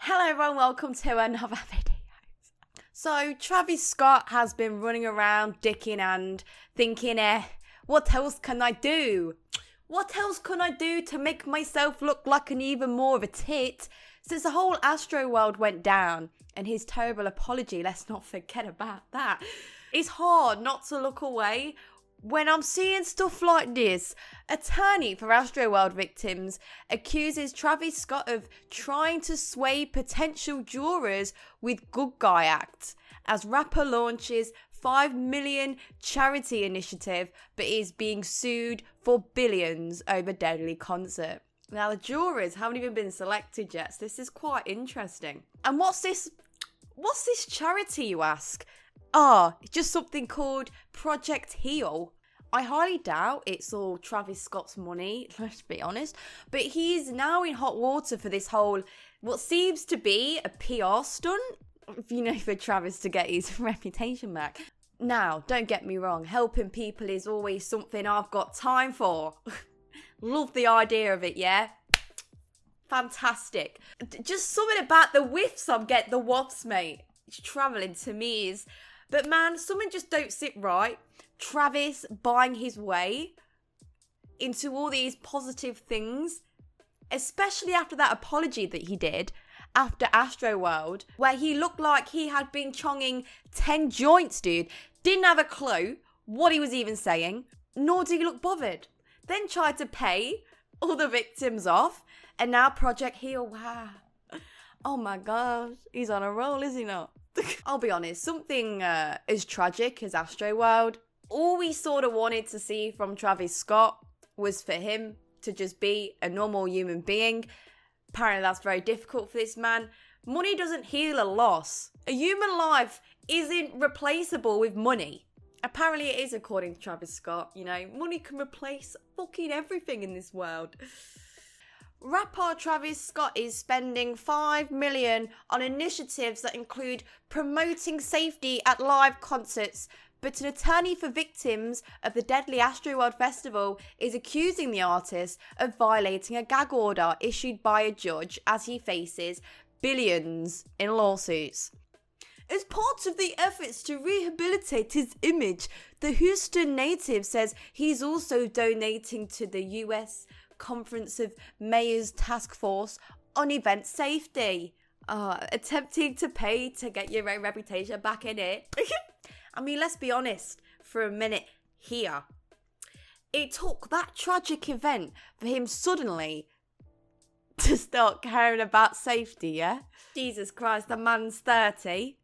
Hello everyone, welcome to another video. So Travis Scott has been running around dick in hand thinking, what else can I do? What else can I do to make myself look like an even more of a tit? Since the whole Astroworld went down and his terrible apology, let's not forget about that. It's hard not to look away when I'm seeing stuff like this. Attorney for Astroworld victims accuses Travis Scott of trying to sway potential jurors with good guy act as rapper launches $5 million charity initiative but is being sued for billions over deadly concert. Now the jurors haven't even been selected yet, so this is quite interesting. And what's this charity, you ask? It's just something called Project Heal. I highly doubt it's all Travis Scott's money, let's be honest. But he's now in hot water for this whole, what seems to be a PR stunt, for Travis to get his reputation back. Now, don't get me wrong, helping people is always something I've got time for. Love the idea of it, yeah? Fantastic. Just something about the whiffs I'm getting, the wafts, mate. It's travelling to me is... But man, something just don't sit right. Travis buying his way into all these positive things, especially after that apology that he did after Astroworld, where he looked like he had been chonging 10 joints, dude. Didn't have a clue what he was even saying, nor did he look bothered. Then tried to pay all the victims off, and now Project Heal, wow. Oh my gosh, he's on a roll, is he not? I'll be honest, something as tragic as Astroworld, all we sort of wanted to see from Travis Scott was for him to just be a normal human being. Apparently that's very difficult for this man. Money doesn't heal a loss. A human life isn't replaceable with money. Apparently it is, according to Travis Scott. Money can replace fucking everything in this world. Rapper Travis Scott is spending $5 million on initiatives that include promoting safety at live concerts, but an attorney for victims of the deadly Astroworld Festival is accusing the artist of violating a gag order issued by a judge as he faces billions in lawsuits. As part of the efforts to rehabilitate his image, the Houston native says he's also donating to the US Conference of Mayors Task Force on Event Safety. Attempting to pay to get your own reputation back in it. I mean, let's be honest for a minute here. It took that tragic event for him suddenly to start caring about safety, yeah? Jesus Christ, the man's 30.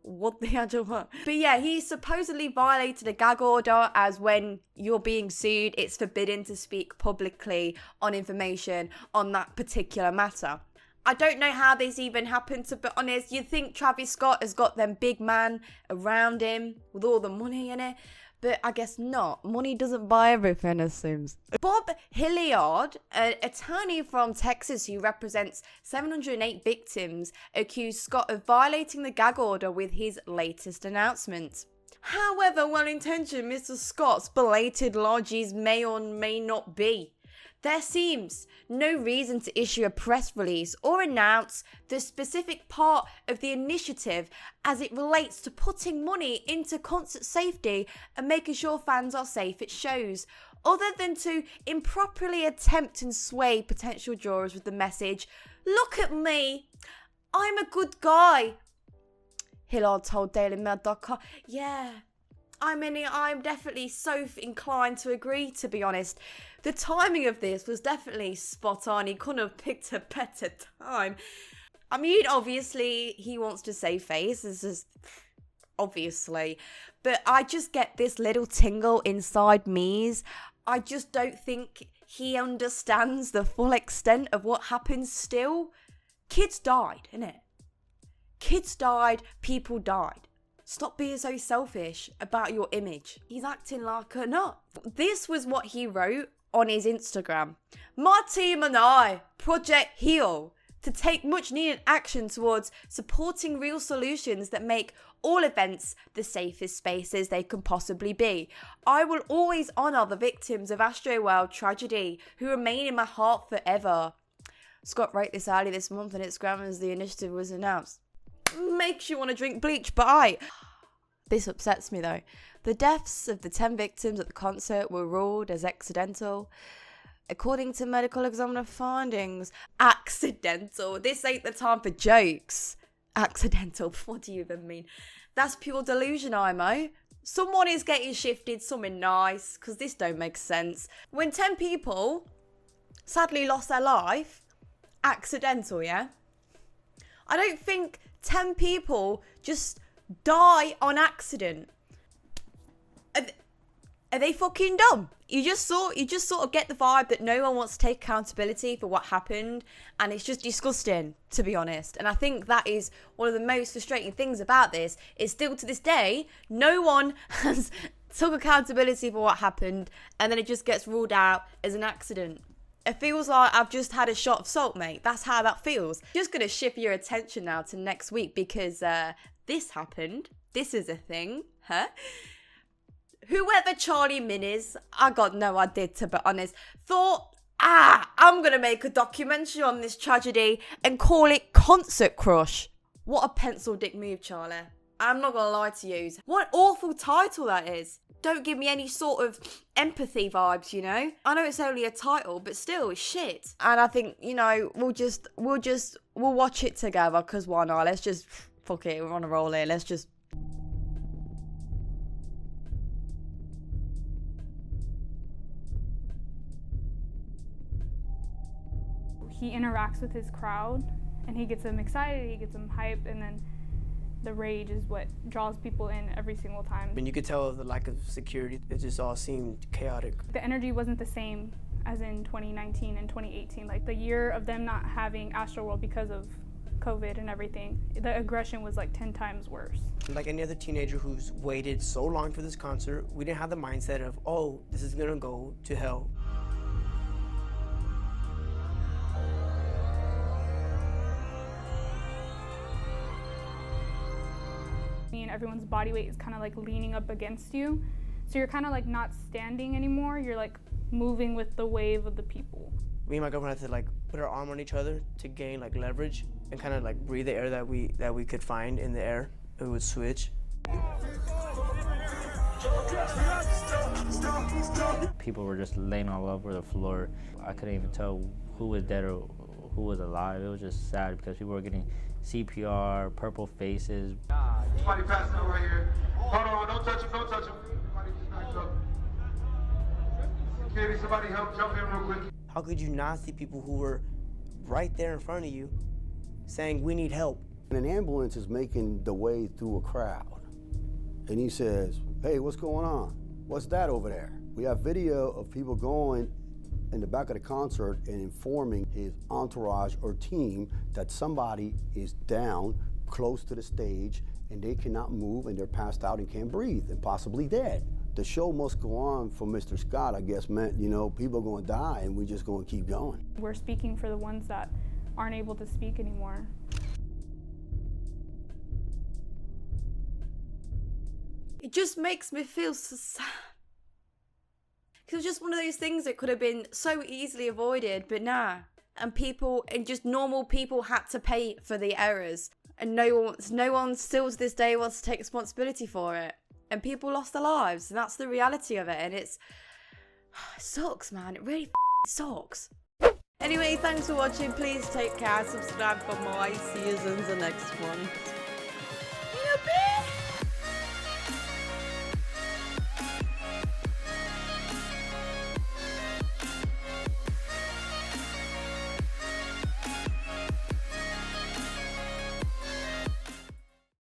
What the actual fuck? But yeah, he supposedly violated a gag order, as when you're being sued, it's forbidden to speak publicly on information on that particular matter. I don't know how this even happened, to be honest. You'd think Travis Scott has got them big man around him with all the money in it, but I guess not. Money doesn't buy everything, it seems. Bob Hillar, an attorney from Texas who represents 708 victims, accused Scott of violating the gag order with his latest announcement. However well-intentioned Mr. Scott's belated apologies may or may not be, there seems no reason to issue a press release or announce the specific part of the initiative as it relates to putting money into concert safety and making sure fans are safe at shows, other than to improperly attempt and sway potential jurors with the message, "Look at me, I'm a good guy." Hillar told DailyMail.com. Yeah, I'm definitely so inclined to agree, to be honest. The timing of this was definitely spot on. He couldn't have picked a better time. I mean, obviously, he wants to save face. This is obviously. But I just get this little tingle inside me's. I just don't think he understands the full extent of what happens still. Kids died, innit? Kids died, people died. Stop being so selfish about your image. He's acting like a nut. This was what he wrote on his Instagram. My team and I, Project Heal, to take much needed action towards supporting real solutions that make all events the safest spaces they can possibly be. I will always honour the victims of Astroworld tragedy who remain in my heart forever. Scott wrote this early this month on Instagram as the initiative was announced. Makes you want to drink bleach, but this upsets me though. The deaths of the 10 victims at the concert were ruled as accidental. According to medical examiner findings, accidental. This ain't the time for jokes. Accidental. What do you even mean? That's pure delusion, Imo. Someone is getting shifted something nice, because this don't make sense. When 10 people sadly lost their life, accidental, yeah? I don't think 10 people just die on accident. Are they fucking dumb? You just sort of get the vibe that no one wants to take accountability for what happened, and it's just disgusting, to be honest. And I think that is one of the most frustrating things about this, is still to this day, no one has took accountability for what happened, and then it just gets ruled out as an accident. It feels like I've just had a shot of salt, mate. That's how that feels. Just gonna shift your attention now to next week, because this happened. This is a thing, huh? Whoever Charlie Min is, I got no idea, to be honest, thought, I'm going to make a documentary on this tragedy and call it Concert Crush. What a pencil dick move, Charlie. I'm not going to lie to you. What an awful title that is. Don't give me any sort of empathy vibes, you know? I know it's only a title, but still, it's shit. And I think, you know, we'll watch it together, because why not? Let's just, fuck it, we're on a roll here. Let's just... He interacts with his crowd, and he gets them excited, he gets them hyped, and then the rage is what draws people in every single time. And you could tell the lack of security, it just all seemed chaotic. The energy wasn't the same as in 2019 and 2018. Like the year of them not having Astroworld because of COVID and everything, the aggression was like 10 times worse. Like any other teenager who's waited so long for this concert, we didn't have the mindset of, oh, this is gonna go to hell. And everyone's body weight is kind of like leaning up against you. So you're kind of like not standing anymore. You're like moving with the wave of the people. Me and my girlfriend had to like put our arm on each other to gain like leverage and kind of like breathe the air that we could find in the air. It would switch. People were just laying all over the floor. I couldn't even tell who was dead or who was alive. It was just sad because people were getting CPR, purple faces. Somebody passing over here. Hold on, don't touch him, don't touch him. Somebody just back up. Security, somebody help jump in real quick. How could you not see people who were right there in front of you saying, we need help? An ambulance is making the way through a crowd. And he says, hey, what's going on? What's that over there? We have video of people going in the back of the concert and informing his entourage or team that somebody is down close to the stage and they cannot move and they're passed out and can't breathe and possibly dead. The show must go on for Mr. Scott, I guess, meant, you know, people are going to die and we're just going to keep going. We're speaking for the ones that aren't able to speak anymore. It just makes me feel so sad. It was just one of those things that could have been so easily avoided, but nah. And people, and just normal people had to pay for the errors. And no one still to this day wants to take responsibility for it. And people lost their lives, and that's the reality of it. And it sucks, man. It really sucks. Anyway, thanks for watching. Please take care. Subscribe for more. See you in the next one.